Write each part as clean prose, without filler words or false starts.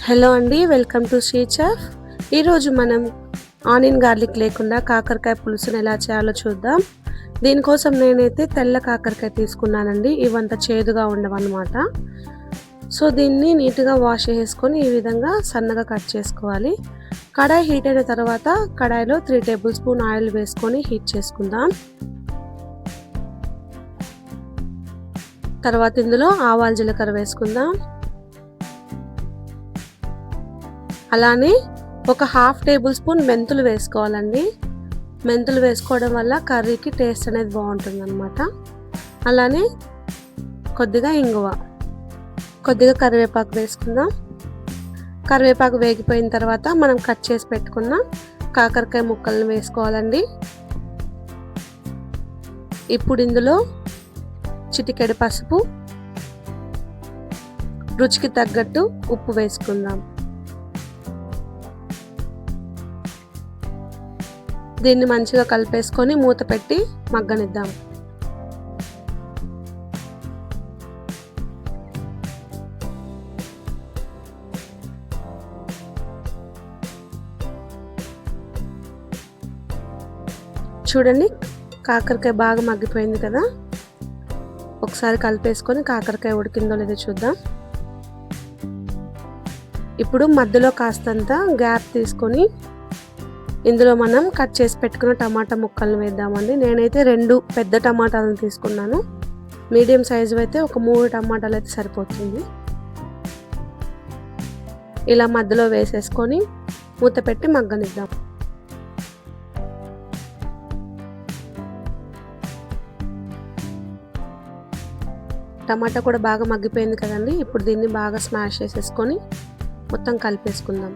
Hello అండి, welcome to Shri chef. ఈరోజు మనం ఆనియన్ గార్లిక్ లేకుండా కాకరకాయ పులుసును ఎలా చేయాలో చూద్దాం. దీనికోసం నేనైతే తెల్ల కాకరకాయ తీసుకున్నానండి. ఇవంత చేదుగా ఉండవన్నమాట. సో దీన్ని నీట్గా వాష్ చేసుకొని ఈ విధంగా సన్నగా కట్ చేసుకోవాలి. కడాయి హీట్ అయిన తర్వాత కడాయిలో 3 టేబుల్ స్పూన్ ఆయిల్ వేసుకొని హీట్ చేసుకుందాం. తర్వాత ఇందులో ఆవాలు జీలకర్ర వేసుకుందాం. అలానే ఒక 1/2 టేబుల్ స్పూన్ మెంతులు వేసుకోవాలండి. మెంతులు వేసుకోవడం వల్ల కర్రీకి టేస్ట్ అనేది బాగుంటుంది అనమాట. అలానే కొద్దిగా ఇంగువ, కొద్దిగా కరివేపాకు వేసుకుందాం. కరివేపాకు వేగిపోయిన తర్వాత మనం కట్ చేసి పెట్టుకున్న కాకరకాయ ముక్కలను వేసుకోవాలండి. ఇప్పుడు ఇందులో చిటికెడు పసుపు, రుచికి తగ్గట్టు ఉప్పు వేసుకుందాం. దీన్ని మంచిగా కలిపేసుకొని మూత పెట్టి మగ్గనిద్దాం. చూడండి, కాకరకాయ బాగా మగ్గిపోయింది కదా. ఒకసారి కలిపేసుకొని కాకరకాయ ఉడికిందో లేదో చూద్దాం. ఇప్పుడు మధ్యలో కాస్తంత గ్యాప్ తీసుకొని ఇందులో మనం కట్ చేసి పెట్టుకున్న టమాటా ముక్కలను వేద్దామండి. నేనైతే 2 పెద్ద టమాటాలను తీసుకున్నాను. మీడియం సైజు అయితే ఒక 3 టమాటాలు అయితే సరిపోతుంది. ఇలా మధ్యలో వేసేసుకొని మూత పెట్టి మగ్గనిద్దాం. టమాటా కూడా బాగా మగ్గిపోయింది కదండి. ఇప్పుడు దీన్ని బాగా స్మాష్ చేసేసుకొని మొత్తం కలిపేసుకుందాం.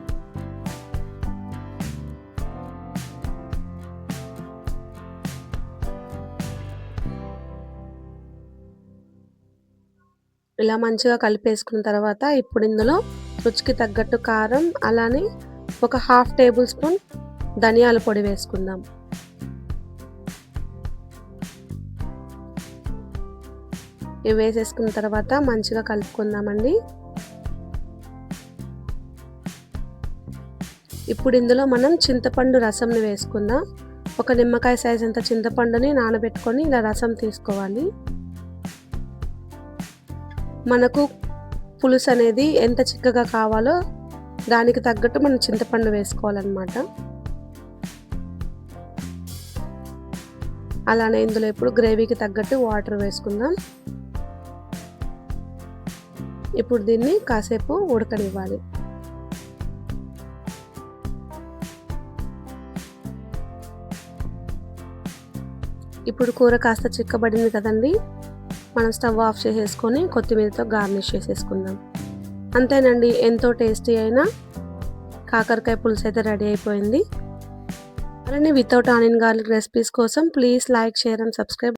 ఇలా మంచిగా కలిపేసుకున్న తర్వాత ఇప్పుడు ఇందులో రుచికి తగ్గట్టు కారం, అలానే ఒక 1/2 టేబుల్ స్పూన్ ధనియాల పొడి వేసుకుందాం. ఇవి వేసేసుకున్న తర్వాత మంచిగా కలుపుకుందామండి. ఇప్పుడు ఇందులో మనం చింతపండు రసంని వేసుకుందాం. ఒక నిమ్మకాయ సైజ్ అంత చింతపండుని నానబెట్టుకొని ఇలా రసం తీసుకోవాలి. మనకు పులుసు అనేది ఎంత చిక్కగా కావాలో దానికి తగ్గట్టు మనం చింతపండు వేసుకోవాలన్నమాట. అలానే ఇందులో ఇప్పుడు గ్రేవీకి తగ్గట్టు వాటర్ వేసుకుందాం. ఇప్పుడు దీన్ని కాసేపు ఉడకనివ్వాలి. ఇప్పుడు కూర కాస్త చిక్కబడింది కదండి. మనం స్టవ్ ఆఫ్ చేసేసుకొని కొత్తిమీరతో గార్నిష్ చేసేసుకుందాం. అంతేనండి, ఎంతో టేస్టీ అయిన కాకరకాయ పులుసు అయితే రెడీ అయిపోయింది. అలానే వితౌట్ ఆనియన్ గార్లిక్ రెసిపీస్ కోసం please like, share and subscribe.